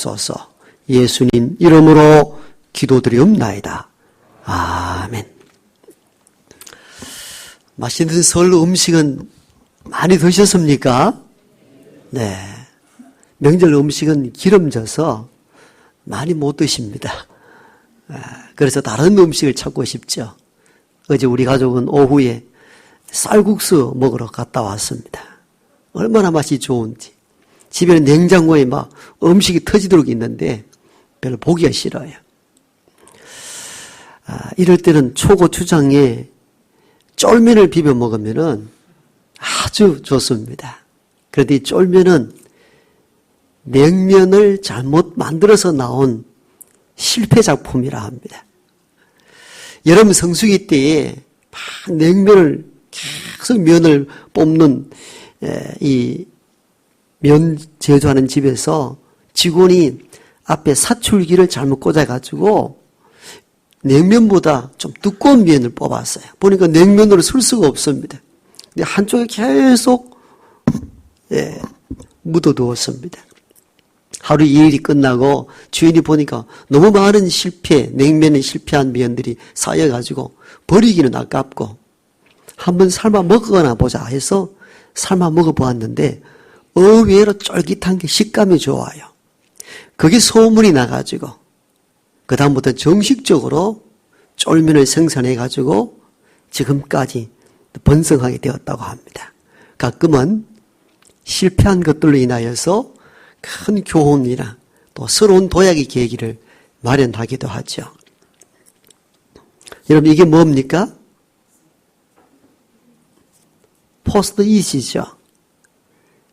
주옵소서. 예수님 이름으로 기도드리옵나이다. 아멘. 맛있는 설 음식은 많이 드셨습니까? 네. 명절 음식은 기름져서 많이 못 드십니다. 그래서 다른 음식을 찾고 싶죠. 어제 우리 가족은 오후에 쌀국수 먹으러 갔다 왔습니다. 얼마나 맛이 좋은지. 집에는 냉장고에 막 음식이 터지도록 있는데 별로 보기가 싫어요. 이럴 때는 초고추장에 쫄면을 비벼 먹으면 아주 좋습니다. 그런데 이 쫄면은 냉면을 잘못 만들어서 나온 실패 작품이라 합니다. 여름 성수기 때에 막 냉면을 계속 면을 뽑는 이 면 제조하는 집에서 직원이 앞에 사출기를 잘못 꽂아가지고 냉면보다 좀 두꺼운 면을 뽑았어요. 보니까 냉면으로 쓸 수가 없습니다. 근데 한쪽에 계속 묻어두었습니다. 하루 2일이 끝나고 주인이 보니까 너무 많은 냉면에 실패한 면들이 쌓여가지고 버리기는 아깝고 한번 삶아 먹거나 보자 해서 삶아 먹어보았는데 의외로 쫄깃한 게 식감이 좋아요. 그게 소문이 나가지고 그 다음부터 정식적으로 쫄면을 생산해가지고 지금까지 번성하게 되었다고 합니다. 가끔은 실패한 것들로 인하여서 큰 교훈이나 또 새로운 도약의 계기를 마련하기도 하죠. 여러분 이게 뭡니까? 포스트잇이죠.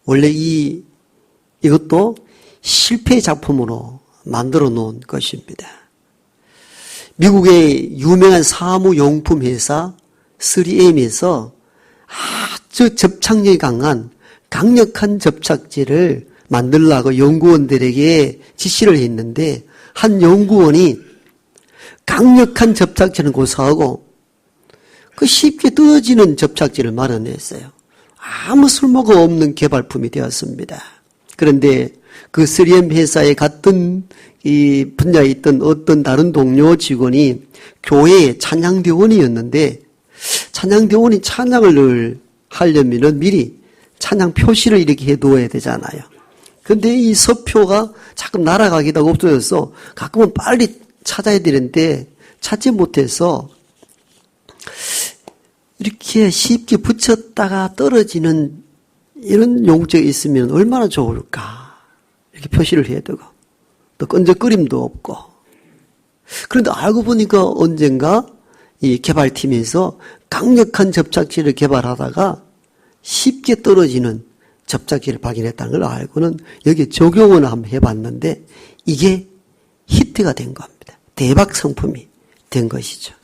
원래 이것도 실패 작품으로 만들어 놓은 것입니다. 미국의 유명한 사무용품 회사 3M에서 아주 접착력이 강한 강력한 접착제를 만들라고 연구원들에게 지시를 했는데 한 연구원이 강력한 접착제는 고사하고 그 쉽게 떨어지는 접착제를 마련했어요. 아무 쓸모가 없는 개발품이 되었습니다. 그런데 그 3M 회사에 같은 이 분야에 있던 어떤 다른 동료 직원이 교회의 찬양대원이었는데 찬양대원이 찬양을 하려면 미리 찬양 표시를 이렇게 해두어야 되잖아요. 근데 이 서표가 자꾸 날아가기도 하고 없어져서 가끔은 빨리 찾아야 되는데 찾지 못해서 이렇게 쉽게 붙였다가 떨어지는 이런 용적이 있으면 얼마나 좋을까. 이렇게 표시를 해야 되고 또 끈적거림도 없고. 그런데 알고 보니까 언젠가 이 개발팀에서 강력한 접착제를 개발하다가 쉽게 떨어지는 접착제를 발견했다는 걸 알고는 여기에 적용을 한번 해봤는데 이게 히트가 된 겁니다. 대박 상품이 된 것이죠.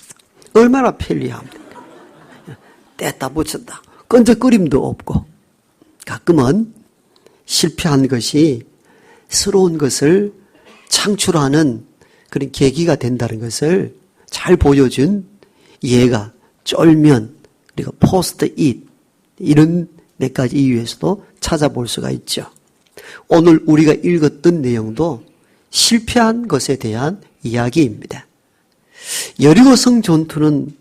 얼마나 편리합니까? 뗐다 붙였다. 끈적거림도 없고. 가끔은 실패한 것이 새로운 것을 창출하는 그런 계기가 된다는 것을 잘 보여준 예가 쫄면 그리고 포스트잇 이런 몇 가지 이유에서도 찾아볼 수가 있죠. 오늘 우리가 읽었던 내용도 실패한 것에 대한 이야기입니다. 여리고성 전투는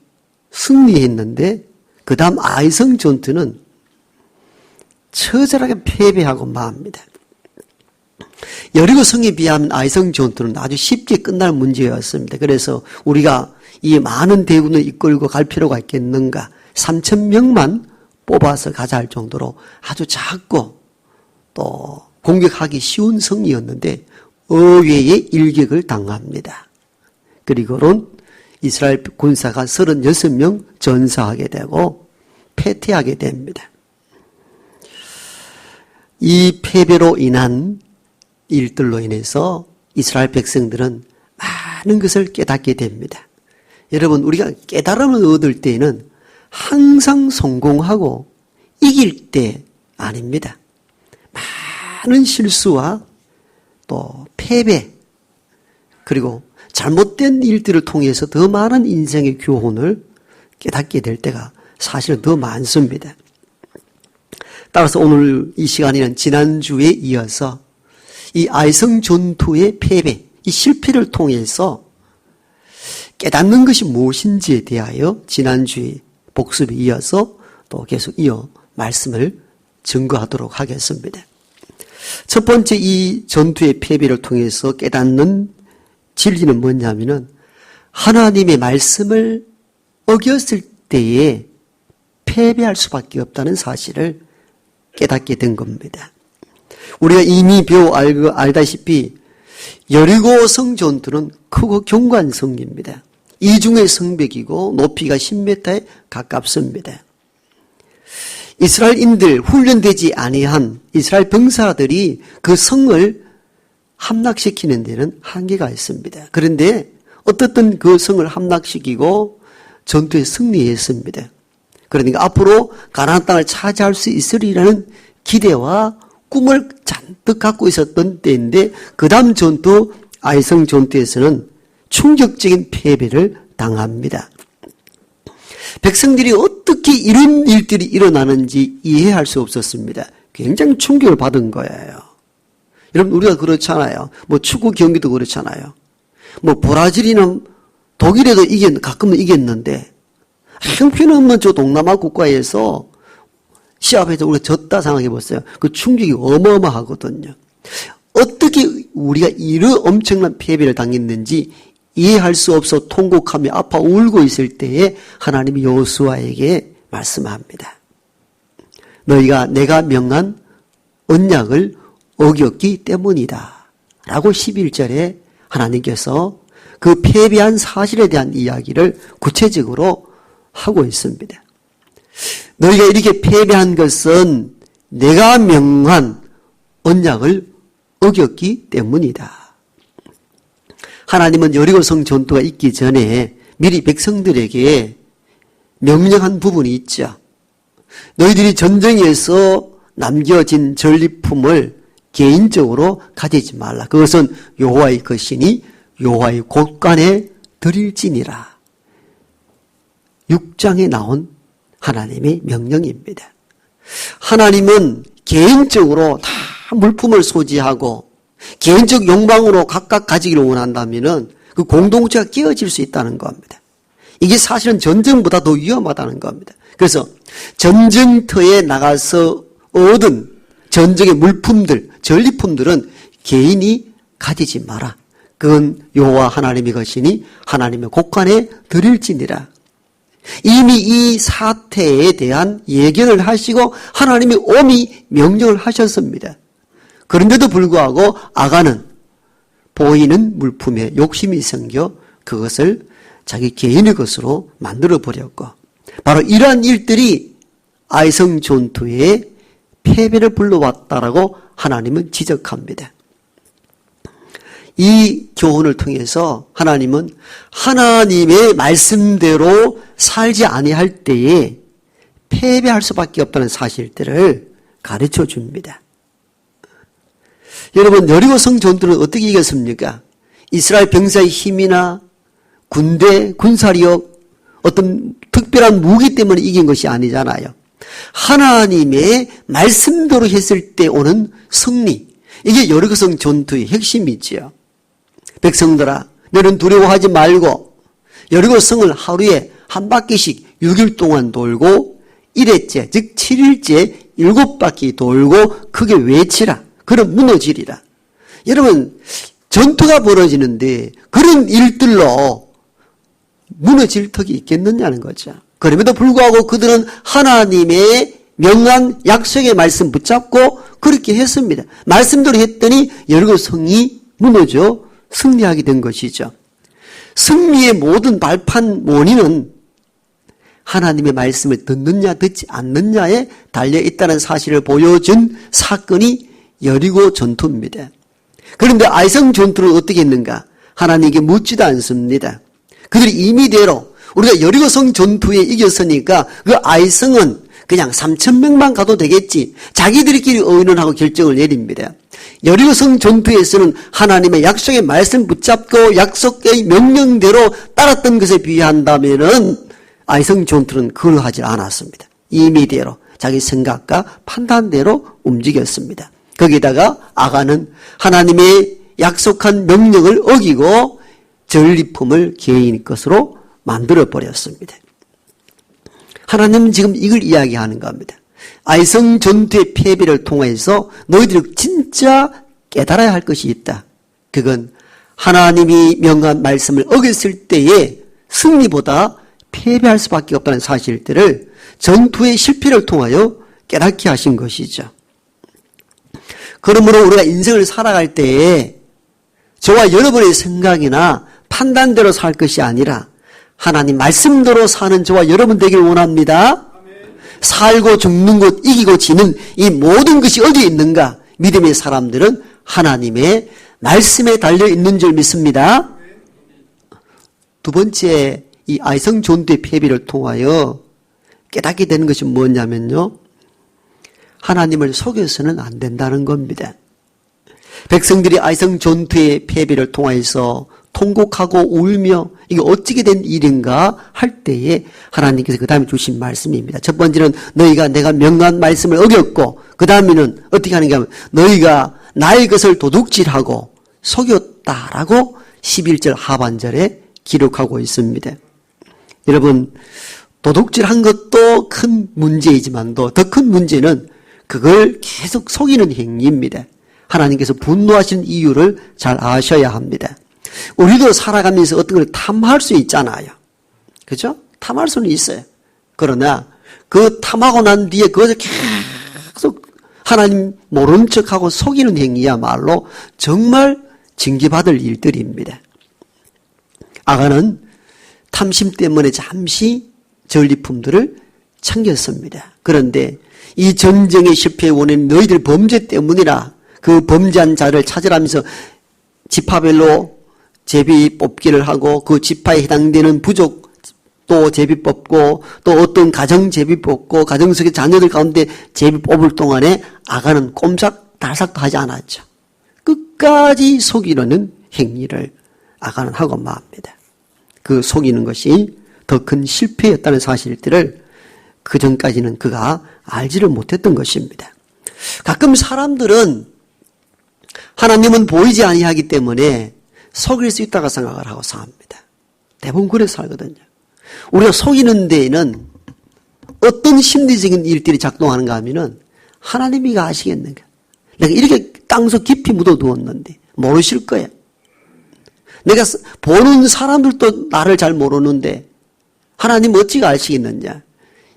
승리했는데 그 다음 아이성 전투는 처절하게 패배하고 맙니다. 여리고성에 비하면 아이성 전투는 아주 쉽게 끝날 문제였습니다. 그래서 우리가 이 많은 대군을 이끌고 갈 필요가 있겠는가 3,000명만 뽑아서 가자 할 정도로 아주 작고 또 공격하기 쉬운 성이었는데 의외의 일격을 당합니다. 그리고는 이스라엘 군사가 36명 전사하게 되고 패퇴하게 됩니다. 이 패배로 인한 일들로 인해서 이스라엘 백성들은 많은 것을 깨닫게 됩니다. 여러분 우리가 깨달음을 얻을 때에는 항상 성공하고 이길 때 아닙니다. 많은 실수와 또 패배 그리고 잘못된 일들을 통해서 더 많은 인생의 교훈을 깨닫게 될 때가 사실은 더 많습니다. 따라서 오늘 이 시간에는 지난주에 이어서 이 아이성 전투의 패배, 이 실패를 통해서 깨닫는 것이 무엇인지에 대하여 지난주에 복습에 이어서 또 계속 이어 말씀을 증거하도록 하겠습니다. 첫 번째 이 전투의 패배를 통해서 깨닫는 진리는 뭐냐면은 하나님의 말씀을 어겼을 때에 패배할 수밖에 없다는 사실을 깨닫게 된 겁니다. 우리가 이미 알다시피 여리고 성 전투는 크고 견고한 성입니다. 이중의 성벽이고 높이가 10m에 가깝습니다. 이스라엘인들 훈련되지 아니한 이스라엘 병사들이 그 성을 함락시키는 데는 한계가 있습니다. 그런데 어떻든 그 성을 함락시키고 전투에 승리했습니다. 그러니까 앞으로 가나안 땅을 차지할 수 있으리라는 기대와 꿈을 잔뜩 갖고 있었던 때인데 그 다음 전투 아이성 전투에서는 충격적인 패배를 당합니다. 백성들이 어떻게 이런 일들이 일어나는지 이해할 수 없었습니다. 굉장히 충격을 받은 거예요. 여러분 우리가 그렇잖아요. 뭐 축구 경기도 그렇잖아요. 뭐 브라질이나 독일에도 가끔은 이겼는데 형편없는 저 동남아 국가에서 시합에서 우리가 졌다 생각해 보세요. 그 충격이 어마어마하거든요. 어떻게 우리가 이런 엄청난 패배를 당했는지 이해할 수 없어 통곡하며 아파 울고 있을 때에 하나님이 여호수아에게 말씀합니다. 너희가 내가 명한 언약을 어겼기 때문이다 라고 11절에 하나님께서 그 패배한 사실에 대한 이야기를 구체적으로 하고 있습니다. 너희가 이렇게 패배한 것은 내가 명한 언약을 어겼기 때문이다. 하나님은 여리고성 전투가 있기 전에 미리 백성들에게 명령한 부분이 있죠. 너희들이 전쟁에서 남겨진 전리품을 개인적으로 가지지 말라. 그것은 여호와의 것이니 여호와의 곳간에 드릴지니라. 6장에 나온 하나님의 명령입니다. 하나님은 개인적으로 다 물품을 소지하고 개인적 욕망으로 각각 가지기를 원한다면 그 공동체가 깨어질 수 있다는 겁니다. 이게 사실은 전쟁보다 더 위험하다는 겁니다. 그래서 전쟁터에 나가서 얻은 전쟁의 물품들, 전리품들은 개인이 가지지 마라. 그건 여호와 하나님의 것이니 하나님의 곳간에 드릴지니라. 이미 이 사태에 대한 예견을 하시고 하나님이 엄히 명령을 하셨습니다. 그런데도 불구하고 아간은 보이는 물품에 욕심이 생겨 그것을 자기 개인의 것으로 만들어 버렸고 바로 이러한 일들이 아이성 전투에 패배를 불러왔다라고 하나님은 지적합니다. 이 교훈을 통해서 하나님은 하나님의 말씀대로 살지 아니할 때에 패배할 수밖에 없다는 사실들을 가르쳐 줍니다. 여러분 여리고성 전투는 어떻게 이겼습니까? 이스라엘 병사의 힘이나 군대, 군사력, 어떤 특별한 무기 때문에 이긴 것이 아니잖아요. 하나님의 말씀대로 했을 때 오는 승리, 이게 여리고성 전투의 핵심이지요. 백성들아, 너는 두려워하지 말고 여리고성을 하루에 한 바퀴씩 6일 동안 돌고 1회째, 즉 7일째 7바퀴 돌고 크게 외치라. 그럼 무너지리라. 여러분, 전투가 벌어지는데 그런 일들로 무너질 턱이 있겠느냐는 거죠. 그럼에도 불구하고 그들은 하나님의 명한 약속의 말씀 붙잡고 그렇게 했습니다. 말씀대로 했더니 여리고성이 무너져 승리하게 된 것이죠. 승리의 모든 발판 원인은 하나님의 말씀을 듣느냐 듣지 않느냐에 달려있다는 사실을 보여준 사건이 여리고 전투입니다. 그런데 아이성 전투를 어떻게 했는가? 하나님께 묻지도 않습니다. 그들이 임의대로 우리가 여리고성 전투에 이겼으니까 그 아이성은 그냥 3,000명만 가도 되겠지. 자기들끼리 의논하고 결정을 내립니다. 여리고성 전투에서는 하나님의 약속의 말씀 붙잡고 약속의 명령대로 따랐던 것에 비한다면은 아이성 전투는 그러하지 않았습니다. 임의대로 자기 생각과 판단대로 움직였습니다. 거기다가 아간은 하나님의 약속한 명령을 어기고 전리품을 개인 것으로 만들어버렸습니다. 하나님은 지금 이걸 이야기하는 겁니다. 아이성 전투의 패배를 통해서 너희들이 진짜 깨달아야 할 것이 있다. 그건 하나님이 명한 말씀을 어겼을 때의 승리보다 패배할 수밖에 없다는 사실들을 전투의 실패를 통하여 깨닫게 하신 것이죠. 그러므로 우리가 인생을 살아갈 때에 저와 여러분의 생각이나 판단대로 살 것이 아니라 하나님 말씀대로 사는 저와 여러분 되길 원합니다. 살고 죽는 것, 이기고 지는 이 모든 것이 어디에 있는가? 믿음의 사람들은 하나님의 말씀에 달려있는 줄 믿습니다. 두 번째, 이 아이성 전투의 패배를 통하여 깨닫게 되는 것이 뭐냐면요, 하나님을 속여서는 안 된다는 겁니다. 백성들이 아이성 전투의 패배를 통해서 통곡하고 울며 이게 어찌게 된 일인가 할 때에 하나님께서 그 다음에 주신 말씀입니다. 첫 번째는 너희가 내가 명한 말씀을 어겼고, 그 다음에는 어떻게 하는가 하면 너희가 나의 것을 도둑질하고 속였다라고 11절 하반절에 기록하고 있습니다. 여러분, 도둑질한 것도 큰 문제이지만도 더 큰 문제는 그걸 계속 속이는 행위입니다. 하나님께서 분노하시는 이유를 잘 아셔야 합니다. 우리도 살아가면서 어떤 걸 탐할 수 있잖아요. 그죠? 탐할 수는 있어요. 그러나 그 탐하고 난 뒤에 그것을 계속 하나님 모른 척하고 속이는 행위야말로 정말 징계받을 일들입니다. 아간은 탐심 때문에 잠시 전리품들을 챙겼습니다. 그런데 이 전쟁의 실패의 원인은 너희들 범죄 때문이라 그 범죄한 자를 찾으라면서 지파별로 제비 뽑기를 하고 그 지파에 해당되는 부족 또 제비 뽑고 또 어떤 가정 제비 뽑고 가정 속의 자녀들 가운데 제비 뽑을 동안에 아간은 꼼짝달싹도 하지 않았죠. 끝까지 속이려는 행위를 아간은 하고 맙니다. 그 속이는 것이 더 큰 실패였다는 사실들을 그 전까지는 그가 알지를 못했던 것입니다. 가끔 사람들은 하나님은 보이지 아니하기 때문에 속일 수 있다고 생각을 하고 삽니다. 대부분 그래서 살거든요. 우리가 속이는 데에는 어떤 심리적인 일들이 작동하는가 하면은 하나님이 아시겠는가? 내가 이렇게 땅속 깊이 묻어두었는데 모르실 거예요. 내가 보는 사람들도 나를 잘 모르는데 하나님 어찌가 아시겠느냐?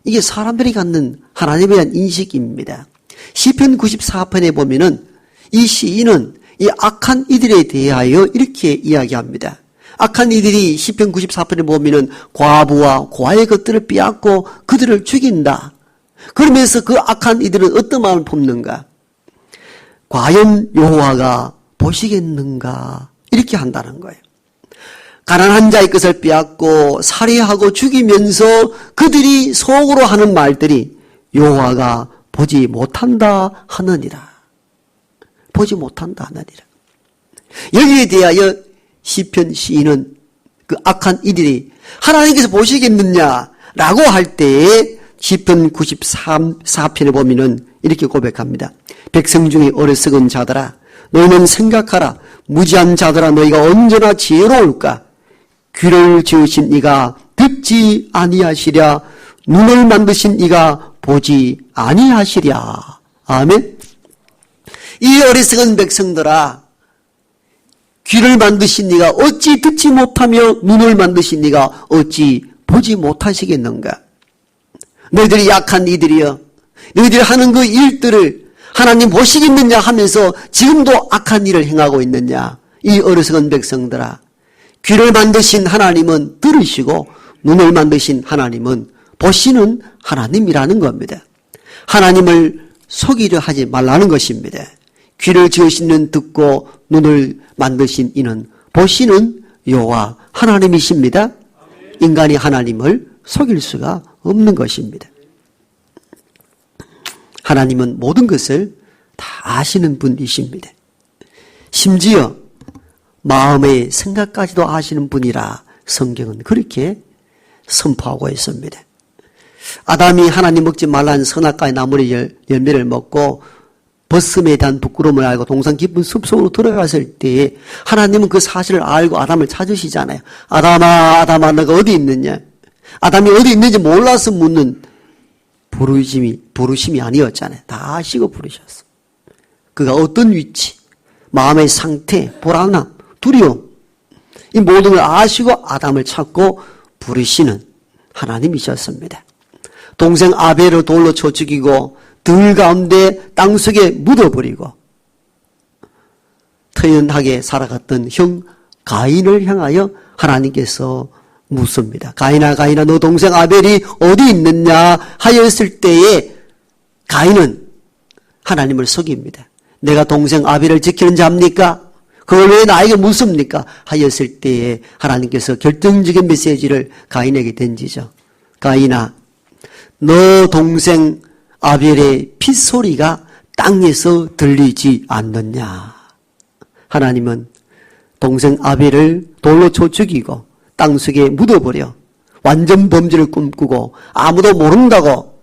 이게 사람들이 갖는 하나님에 대한 인식입니다. 시편 94편에 보면은 이 시인은 이 악한 이들에 대하여 이렇게 이야기합니다. 악한 이들이 시편 94편에 보면은 과부와 고아의 것들을 빼앗고 그들을 죽인다. 그러면서 그 악한 이들은 어떤 마음을 품는가? 과연 여호와가 보시겠는가? 이렇게 한다는 거예요. 가난한 자의 것을 빼앗고 살해하고 죽이면서 그들이 속으로 하는 말들이 여호와가 보지 못한다 하느니라. 보지 못한다 하느니라. 여기에 대하여 시편 시인은 그 악한 이들이 하나님께서 보시겠느냐라고 할 때에 시편 94편에 보면은 이렇게 고백합니다. 백성 중에 어리석은 자들아 너희는 생각하라. 무지한 자들아 너희가 언제나 지혜로울까? 귀를 지으신 이가 듣지 아니하시랴. 눈을 만드신 이가 보지 아니하시랴. 아멘. 이 어리석은 백성들아 귀를 만드신 이가 어찌 듣지 못하며 눈을 만드신 이가 어찌 보지 못하시겠는가? 너희들이 약한 이들이여 너희들이 하는 그 일들을 하나님 보시겠느냐 하면서 지금도 악한 일을 행하고 있느냐? 이 어리석은 백성들아 귀를 만드신 하나님은 들으시고 눈을 만드신 하나님은 보시는 하나님이라는 겁니다. 하나님을 속이려 하지 말라는 것입니다. 귀를 지으신 이는 듣고 눈을 만드신 이는 보시는 여호와 하나님이십니다. 인간이 하나님을 속일 수가 없는 것입니다. 하나님은 모든 것을 다 아시는 분이십니다. 심지어 마음의 생각까지도 아시는 분이라 성경은 그렇게 선포하고 있습니다. 아담이 하나님 먹지 말라는 선악과의 나무의 열매를 먹고 벗음에 대한 부끄러움을 알고 동산 깊은 숲속으로 들어갔을 때에 하나님은 그 사실을 알고 아담을 찾으시잖아요. 아담아, 아담아, 너가 어디 있느냐? 아담이 어디 있는지 몰라서 묻는 부르심이 아니었잖아요. 다 아시고 부르셨어. 그가 어떤 위치, 마음의 상태, 불안함, 두려움, 이 모든 걸 아시고 아담을 찾고 부르시는 하나님이셨습니다. 동생 아벨을 돌로 쳐 죽이고 들 가운데 땅속에 묻어버리고 터연하게 살아갔던 형 가인을 향하여 하나님께서 묻습니다. 가인아, 가인아, 너 동생 아벨이 어디 있느냐 하였을 때에 가인은 하나님을 속입니다. 내가 동생 아벨을 지키는 자입니까? 그걸 왜 나에게 묻습니까? 하였을 때에 하나님께서 결정적인 메시지를 가인에게 던지죠. 가인아, 너 동생 아벨의 핏소리가 땅에서 들리지 않느냐? 하나님은 동생 아벨을 돌로 쳐 죽이고 땅속에 묻어버려 완전 범죄를 꿈꾸고 아무도 모른다고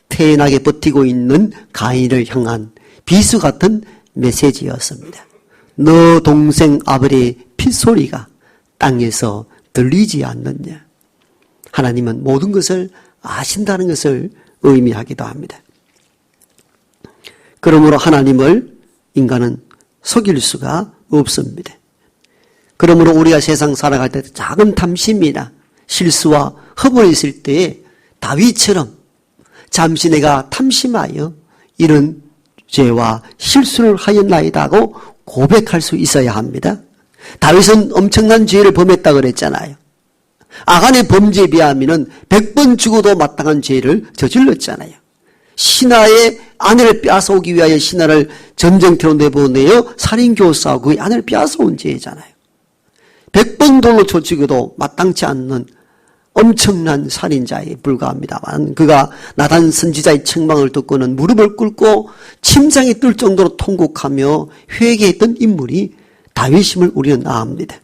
태연하게 버티고 있는 가인을 향한 비수 같은 메시지였습니다. 너 동생 아벨의 핏소리가 땅에서 들리지 않느냐? 하나님은 모든 것을 아신다는 것을 의미하기도 합니다. 그러므로 하나님을 인간은 속일 수가 없습니다. 그러므로 우리가 세상 살아갈 때 작은 탐심이나 실수와 허물이 있을 때에 다윗처럼 잠시 내가 탐심하여 이런 죄와 실수를 하였나이다 하고 고백할 수 있어야 합니다. 다윗은 엄청난 죄를 범했다고 그랬잖아요. 아간의 범죄에 비하면 100번 죽어도 마땅한 죄를 저질렀잖아요. 신하의 아내를 빼앗아오기 위하여 신하를 전쟁터로 내보내어 살인교사하고 그의 아내를 빼앗아온 죄잖아요. 100번 돌로 쳐 죽여도 마땅치 않는 엄청난 살인자에 불과합니다만 그가 나단 선지자의 책망을 듣고는 무릎을 꿇고 침상에 뜰 정도로 통곡하며 회개했던 인물이 다윗임을 우리는 압니다.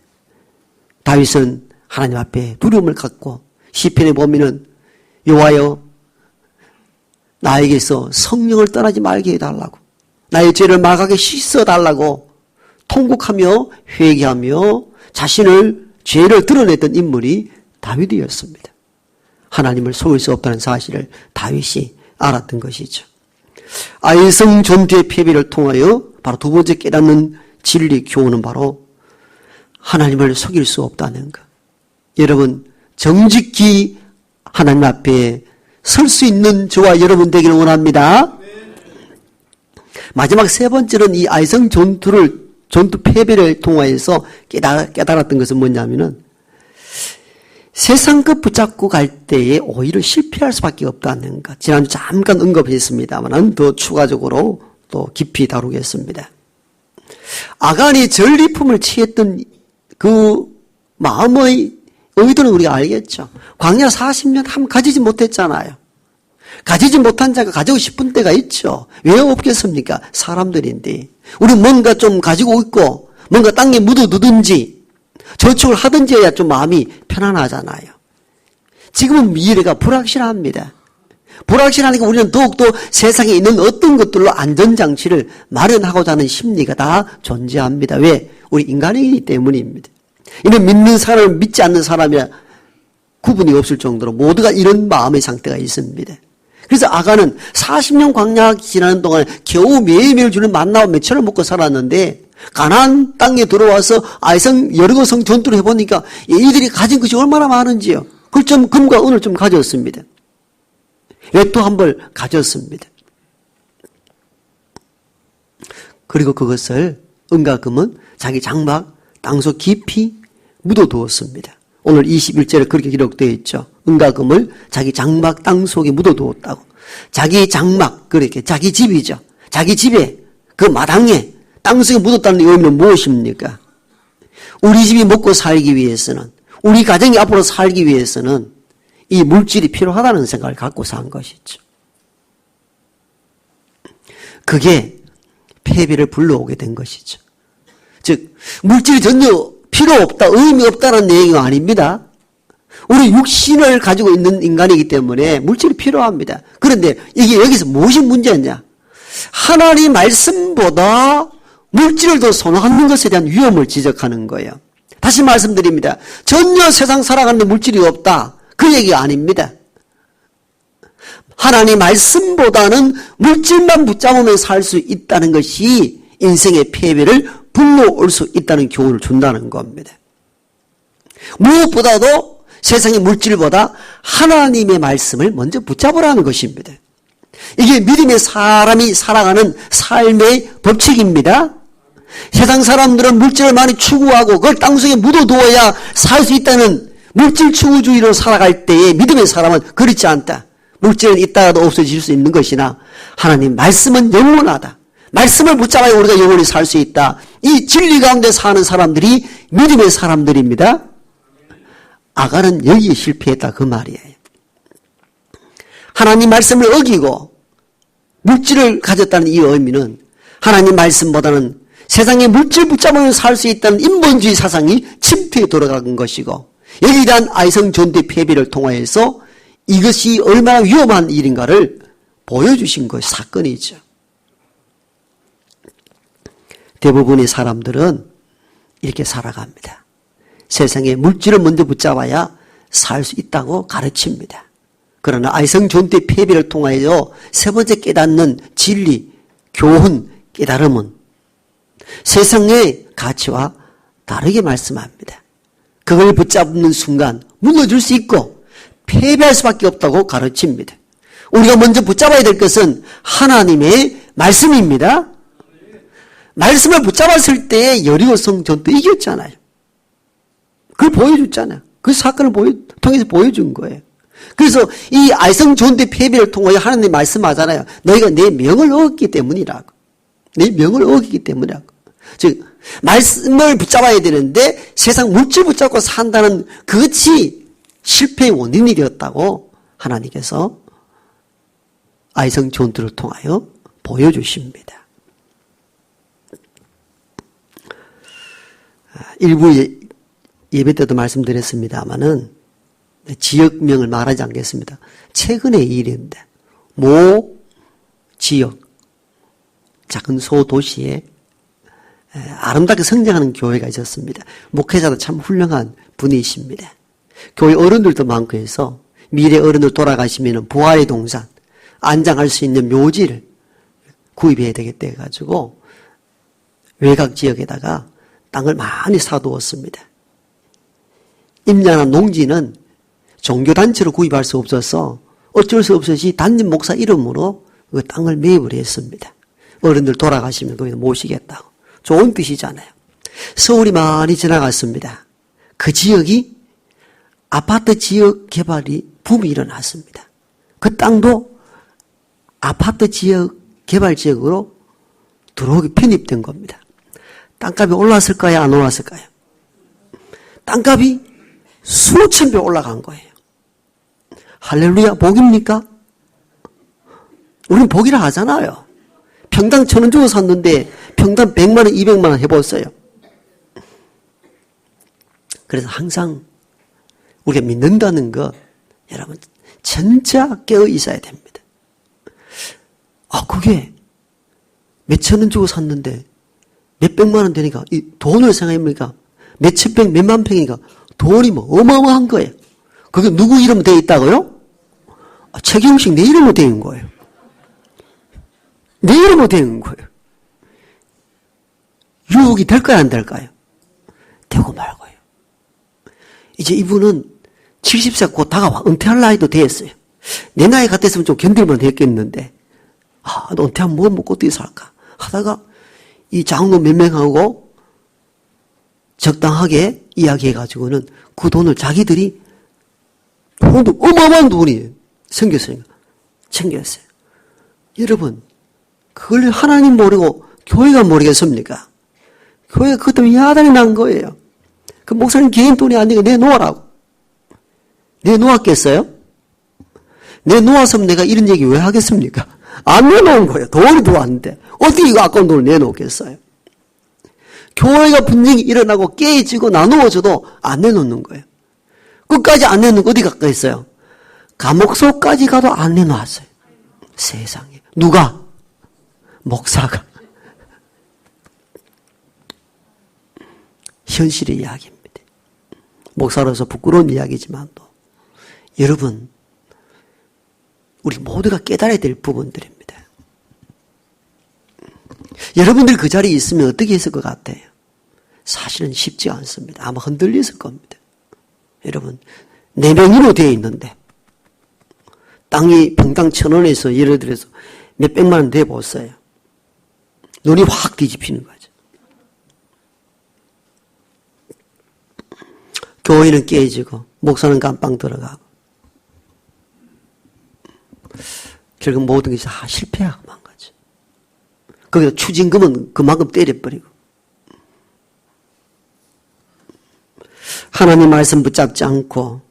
다윗은 하나님 앞에 두려움을 갖고 시편에 보면은 여호와여 나에게서 성령을 떠나지 말게 해달라고 나의 죄를 막하게 씻어달라고 통곡하며 회개하며 자신을 죄를 드러냈던 인물이 다윗이었습니다. 하나님을 속일 수 없다는 사실을 다윗이 알았던 것이죠. 아이성 전투의 패배를 통하여 바로 두 번째 깨닫는 진리 교훈은 바로 하나님을 속일 수 없다는 것. 여러분 정직히 하나님 앞에 설 수 있는 저와 여러분 되기를 원합니다. 마지막 세 번째는 이 아이성 전투 패배를 통하여서 깨달았던 것은 뭐냐면은 세상 것 붙잡고 갈 때에 오히려 실패할 수밖에 없다는 것. 지난주 잠깐 언급했습니다만 더 추가적으로 또 깊이 다루겠습니다. 아간이 전리품을 취했던 그 마음의 의도는 우리가 알겠죠. 광야 40년 함 가지지 못했잖아요. 가지지 못한 자가 가지고 싶은 때가 있죠. 왜 없겠습니까? 사람들인데. 우리 뭔가 좀 가지고 있고 뭔가 땅에 묻어두든지 저축을 하든지 해야 좀 마음이 편안하잖아요. 지금은 미래가 불확실합니다. 불확실하니까 우리는 더욱더 세상에 있는 어떤 것들로 안전장치를 마련하고자 하는 심리가 다 존재합니다. 왜? 우리 인간이기 때문입니다. 이는 믿는 사람을 믿지 않는 사람이라 구분이 없을 정도로 모두가 이런 마음의 상태가 있습니다. 그래서 아간은 40년 광야 지나는 동안 겨우 매일매일 주는 만나와 매철을 먹고 살았는데 가나안 땅에 들어와서 아이성 여리고성 전투를 해보니까 이들이 가진 것이 얼마나 많은지요. 그걸 좀 금과 은을 좀 가졌습니다. 외투 한 벌 가졌습니다. 그리고 그것을 은과 금은 자기 장막 땅속 깊이 묻어두었습니다. 오늘 21절에 그렇게 기록되어 있죠. 은과 금을 자기 장막 땅속에 묻어두었다고. 자기 장막, 그렇게 자기 집이죠. 자기 집에 그 마당에 땅속에 묻었다는 의미는 무엇입니까? 우리 집이 먹고 살기 위해서는 우리 가정이 앞으로 살기 위해서는 이 물질이 필요하다는 생각을 갖고 산 것이죠. 그게 패배를 불러오게 된 것이죠. 즉 물질이 전혀 필요 없다, 의미 없다는 얘기가 아닙니다. 우리 육신을 가지고 있는 인간이기 때문에 물질이 필요합니다. 그런데 이게 여기서 무엇이 문제냐? 하나님 말씀보다 물질을 더 선호하는 것에 대한 위험을 지적하는 거예요. 다시 말씀드립니다. 전혀 세상 살아가는데 물질이 없다. 그 얘기가 아닙니다. 하나님 말씀보다는 물질만 붙잡으면 살 수 있다는 것이 인생의 패배를 불러올 수 있다는 교훈을 준다는 겁니다. 무엇보다도 세상의 물질보다 하나님의 말씀을 먼저 붙잡으라는 것입니다. 이게 믿음의 사람이 살아가는 삶의 법칙입니다. 세상 사람들은 물질을 많이 추구하고 그걸 땅속에 묻어두어야 살 수 있다는 물질 추구주의로 살아갈 때에 믿음의 사람은 그렇지 않다. 물질은 있다가도 없어질 수 있는 것이나 하나님 말씀은 영원하다. 말씀을 붙잡아야 우리가 영원히 살 수 있다. 이 진리 가운데 사는 사람들이 믿음의 사람들입니다. 아간은 여기에 실패했다 그 말이에요. 하나님 말씀을 어기고 물질을 가졌다는 이 의미는 하나님 말씀보다는 세상에 물질 붙잡으면 살 수 있다는 인본주의 사상이 침투에 들어간 것이고 여기에 대한 아이성전대 패배를 통하여서 이것이 얼마나 위험한 일인가를 보여주신 것이 사건이죠. 대부분의 사람들은 이렇게 살아갑니다. 세상에 물질을 먼저 붙잡아야 살 수 있다고 가르칩니다. 그러나 아이성전대 패배를 통하여 세 번째 깨닫는 진리, 교훈, 깨달음은 세상의 가치와 다르게 말씀합니다. 그걸 붙잡는 순간 무너질 수 있고 패배할 수밖에 없다고 가르칩니다. 우리가 먼저 붙잡아야 될 것은 하나님의 말씀입니다. 말씀을 붙잡았을 때 여리고성 전투 이겼잖아요. 그걸 보여줬잖아요. 그 사건을 통해서 보여준 거예요. 그래서 이 아이성 전투 패배를 통하여 하나님이 말씀하잖아요. 너희가 내 명을 어겼기 때문이라고. 내 명을 어겼기 때문이라고. 즉 말씀을 붙잡아야 되는데 세상 물질 붙잡고 산다는 그것이 실패의 원인이 되었다고 하나님께서 아이성 전투를 통하여 보여주십니다. 일부 예배 때도 말씀드렸습니다마는 지역명을 말하지 않겠습니다. 최근의 일인데 모 지역 작은 소도시에 아름답게 성장하는 교회가 있었습니다. 목회자도 참 훌륭한 분이십니다. 교회 어른들도 많고 해서 미래 어른들 돌아가시면 부활의 동산 안장할 수 있는 묘지를 구입해야 되겠다 해가지고 외곽 지역에다가 땅을 많이 사두었습니다. 임야나 농지는 종교단체로 구입할 수 없어서 어쩔 수 없이 담임 목사 이름으로 그 땅을 매입을 했습니다. 어른들 돌아가시면 거기서 모시겠다고. 좋은 뜻이잖아요. 서울이 많이 지나갔습니다. 그 지역이 아파트 지역 개발이 붐이 일어났습니다. 그 땅도 아파트 지역 개발 지역으로 들어오기 편입된 겁니다. 땅값이 올랐을까요? 안 올랐을까요? 땅값이 수천 배 올라간 거예요. 할렐루야, 복입니까? 우리는 복이라 하잖아요. 평당 1,000원 주고 샀는데 평당 100만 원, 200만 원 해봤어요. 그래서 항상 우리가 믿는다는 것 여러분 진짜 깨어 있어야 됩니다. 그게 몇천 원 주고 샀는데 몇백만 원 되니까 이 돈을 생각해보니까 몇천 평, 몇만 평이니까 돈이 뭐 어마어마한 거예요. 그게 누구 이름 되어 있다고요? 최경식 내 이름으로 되어 있는 거예요. 내 이름으로 되어 있는 거예요. 유혹이 될까요, 안 될까요? 되고 말고요. 이제 이분은 70세 곧 다가와 은퇴할 나이도 되었어요. 내 나이 같았으면 좀 견딜만 했겠는데 은퇴하면 뭐 먹고 어떻게 살까 하다가 이 장로 몇 명하고 적당하게 이야기해가지고는 그 돈을 자기들이 돈도 어마어마한 돈이 생겼으니까 챙겼어요. 여러분 그걸 하나님 모르고 교회가 모르겠습니까? 교회가 그것 때문에 야단이 난 거예요. 그 목사님 개인 돈이 아니고 내놓으라고. 내놓았겠어요? 내놓았으면 내가 이런 얘기 왜 하겠습니까? 안 내놓은 거예요. 돈이 들어왔는데 어떻게 이거 아까운 돈을 내놓겠어요? 교회가 분쟁이 일어나고 깨지고 나누어져도 안 내놓는 거예요. 끝까지 안 내놓고 어디 가까이있어요? 감옥소까지 가도 안 내놓았어요. 세상에. 누가? 목사가. 현실의 이야기입니다. 목사로서 부끄러운 이야기지만도 여러분, 우리 모두가 깨달아야 될 부분들입니다. 여러분들 그 자리에 있으면 어떻게 했을 것 같아요? 사실은 쉽지 않습니다. 아마 흔들렸을 겁니다. 여러분, 4명으로 되어 있는데 땅이 평당 1,000원에서 예를 들어서 몇백만 원 돼보세요. 눈이 확 뒤집히는 거죠. 교회는 깨지고 목사는 감방 들어가고 결국 모든 것이 다 실패하고 만 거죠. 거기다 추징금은 그만큼 때려버리고 하나님 말씀 붙잡지 않고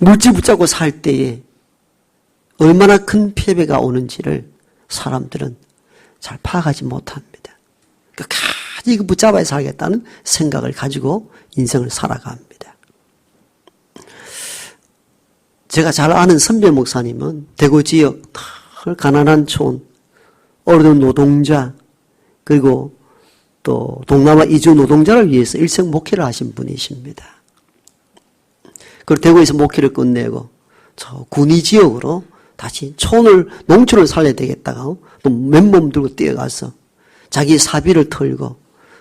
물질 붙잡고 살 때에 얼마나 큰 패배가 오는지를 사람들은 잘 파악하지 못합니다. 끝까지 이거 붙잡아야 살겠다는 생각을 가지고 인생을 살아갑니다. 제가 잘 아는 선배 목사님은 대구 지역 가난한 촌, 어려운 노동자, 그리고 또 동남아 이주 노동자를 위해서 일생 목회를 하신 분이십니다. 그리고 대구에서 목회를 끝내고 저 군위 지역으로 다시 농촌을 살려야 되겠다고 또 맨몸 들고 뛰어가서 자기 사비를 털고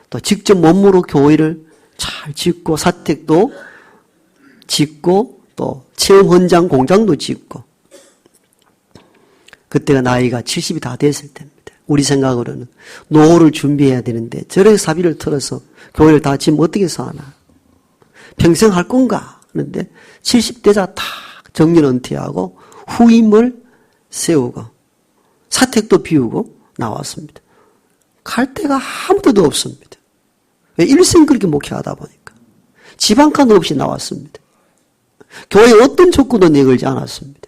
또 직접 몸으로 교회를 잘 짓고 사택도 짓고 또 체험 현장 공장도 짓고 그때가 나이가 70이 다 됐을 때입니다. 우리 생각으로는 노후를 준비해야 되는데 저렇게 사비를 털어서 교회를 다 지면 어떻게 사나? 평생 할 건가? 그런데 70대자 다 정년 은퇴하고 후임을 세우고 사택도 비우고 나왔습니다. 갈 데가 아무데도 없습니다. 왜? 일생 그렇게 목회하다 보니까. 집 한 칸 없이 나왔습니다. 교회에 어떤 조건도 내걸지 않았습니다.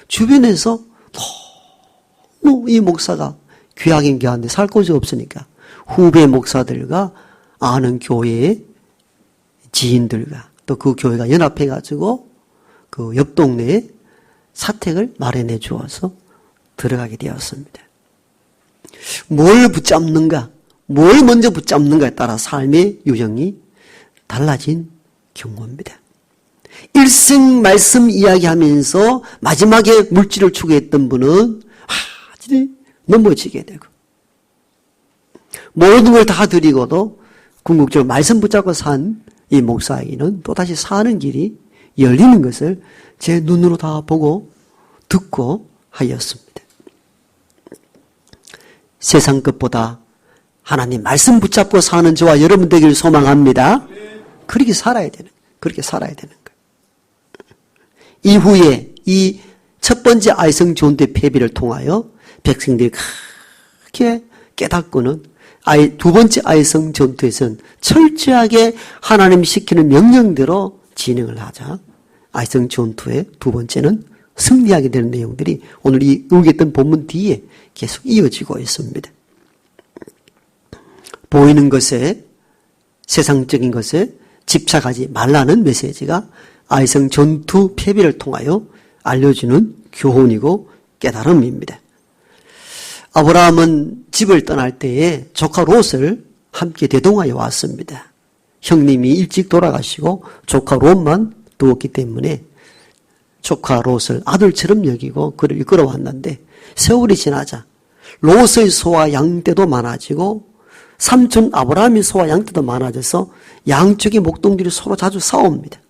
주변에서 너무 이 목사가 귀하긴 귀한데 살 곳이 없으니까 후배 목사들과 아는 교회의 지인들과 또 그 교회가 연합해가지고 그 옆 동네에 사택을 마련해 주어서 들어가게 되었습니다. 뭘 붙잡는가, 뭘 먼저 붙잡는가에 따라 삶의 유형이 달라진 경우입니다. 일생 말씀 이야기하면서 마지막에 물질을 추구했던 분은 아주 넘어지게 되고 모든 걸 다 드리고도 궁극적으로 말씀 붙잡고 산 이 목사에게는 또다시 사는 길이 열리는 것을 제 눈으로 다 보고 듣고 하였습니다. 세상 것보다 하나님 말씀 붙잡고 사는 저와 여러분 되기를 소망합니다. 그렇게 살아야 되는 거예요. 이후에 이 첫 번째 아이성 전투의 패배를 통하여 백성들이 크게 깨닫고는 두 번째 아이성 전투에서는 철저하게 하나님이 시키는 명령대로 진행을 하자 아이성 전투의 두 번째는 승리하게 되는 내용들이 오늘 이 읽었던 본문 뒤에 계속 이어지고 있습니다. 보이는 것에 세상적인 것에 집착하지 말라는 메시지가 아이성 전투 패배를 통하여 알려주는 교훈이고 깨달음입니다. 아브라함은 집을 떠날 때에 조카 롯을 함께 대동하여 왔습니다. 형님이 일찍 돌아가시고 조카 롯만 두었기 때문에 조카 롯을 아들처럼 여기고 그를 이끌어 왔는데 세월이 지나자 롯의 소와 양떼도 많아지고 삼촌 아브라함의 소와 양떼도 많아져서 양쪽의 목동들이 서로 자주 싸웁니다.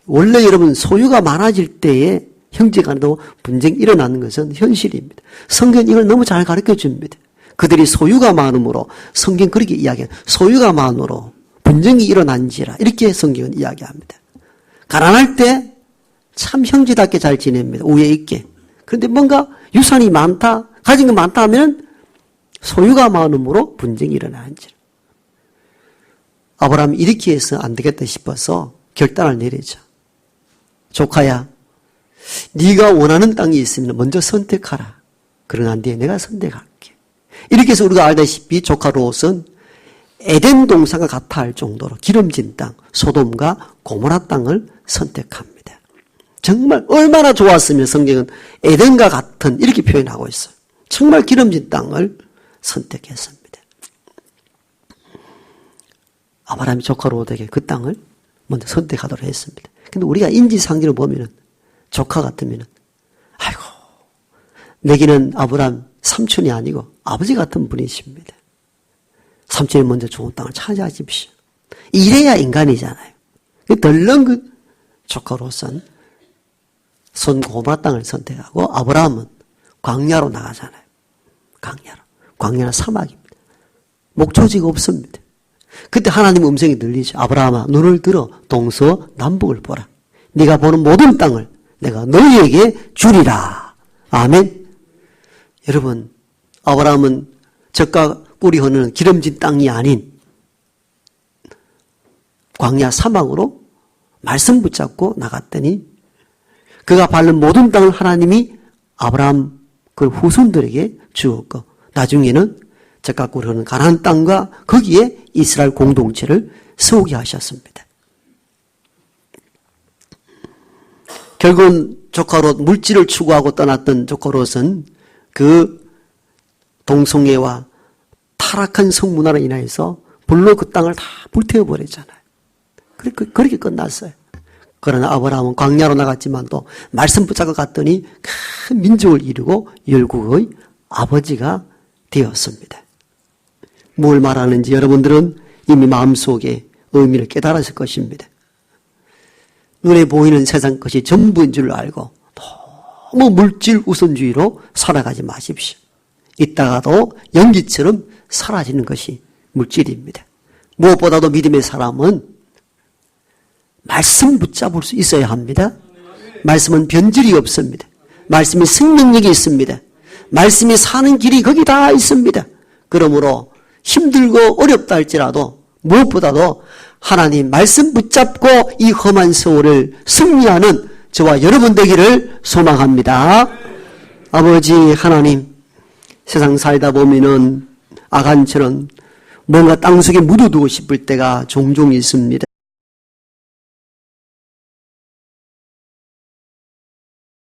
원래 여러분 소유가 많아질 때에 형제간에도 분쟁이 일어나는 것은 현실입니다. 성경은 이걸 너무 잘 가르쳐 줍니다. 그들이 소유가 많으므로 성경 그렇게 이야기해요. 소유가 많으로 분쟁이 일어난지라 이렇게 성경은 이야기합니다. 가난할 때 참 형제답게 잘 지냅니다. 우애 있게. 그런데 뭔가 유산이 많다, 가진 게 많다 하면 소유가 많으므로 분쟁이 일어나는지라. 아브라함이 이렇게 해서 안 되겠다 싶어서 결단을 내리죠. 조카야, 네가 원하는 땅이 있으면 먼저 선택하라. 그러나 뒤에 내가 선택할게. 이렇게 해서 우리가 알다시피 조카 롯은 에덴 동산과 같아 할 정도로 기름진 땅, 소돔과 고모라 땅을 선택합니다. 정말 얼마나 좋았으면 성경은 에덴과 같은 이렇게 표현하고 있어요. 정말 기름진 땅을 선택했습니다. 아브라함이 조카 롯에게 그 땅을 먼저 선택하도록 했습니다. 근데 우리가 인지상정을 보면은 조카 같으면은 아이고 내게는 아브라함 삼촌이 아니고 아버지 같은 분이십니다. 삼촌이 먼저 좋은 땅을 차지하십시오. 이래야 인간이잖아요. 덜렁 그 조카 롯은 손고마 땅을 선택하고 아브라함은 광야로 나가잖아요. 광야로. 광야는 사막입니다. 목초지가 없습니다. 그때 하나님 음성이 들리죠. 아브라함아 눈을 들어 동서남북을 보라. 네가 보는 모든 땅을 내가 너희에게 주리라. 아멘. 여러분 아브라함은 젖과 꿀이 흐르는 기름진 땅이 아닌 광야 사막으로 말씀 붙잡고 나갔더니 그가 밟는 모든 땅을 하나님이 아브라함 그 후손들에게 주었고 나중에는 젖과 꿀이 흐르는 가나안 땅과 거기에 이스라엘 공동체를 세우게 하셨습니다. 결국은 조카 롯 물질을 추구하고 떠났던 조카 롯은 그 동성애와 타락한 성문화로 인해서 불로 그 땅을 다 불태워버렸잖아요. 그렇게 끝났어요. 그러나 아브라함은 광야로 나갔지만 또 말씀 붙잡고 갔더니 큰 민족을 이루고 열국의 아버지가 되었습니다. 뭘 말하는지 여러분들은 이미 마음속에 의미를 깨달았을 것입니다. 눈에 보이는 세상 것이 전부인 줄 알고 너무 물질 우선주의로 살아가지 마십시오. 이따가도 연기처럼 사라지는 것이 물질입니다. 무엇보다도 믿음의 사람은 말씀 붙잡을 수 있어야 합니다. 말씀은 변질이 없습니다. 말씀이 생명력이 있습니다. 말씀이 사는 길이 거기 다 있습니다. 그러므로 힘들고 어렵다 할지라도 무엇보다도 하나님 말씀 붙잡고 이 험한 세월을 승리하는 저와 여러분 되기를 소망합니다. 아버지 하나님, 세상 살다 보면은 아간처럼 뭔가 땅속에 묻어두고 싶을 때가 종종 있습니다.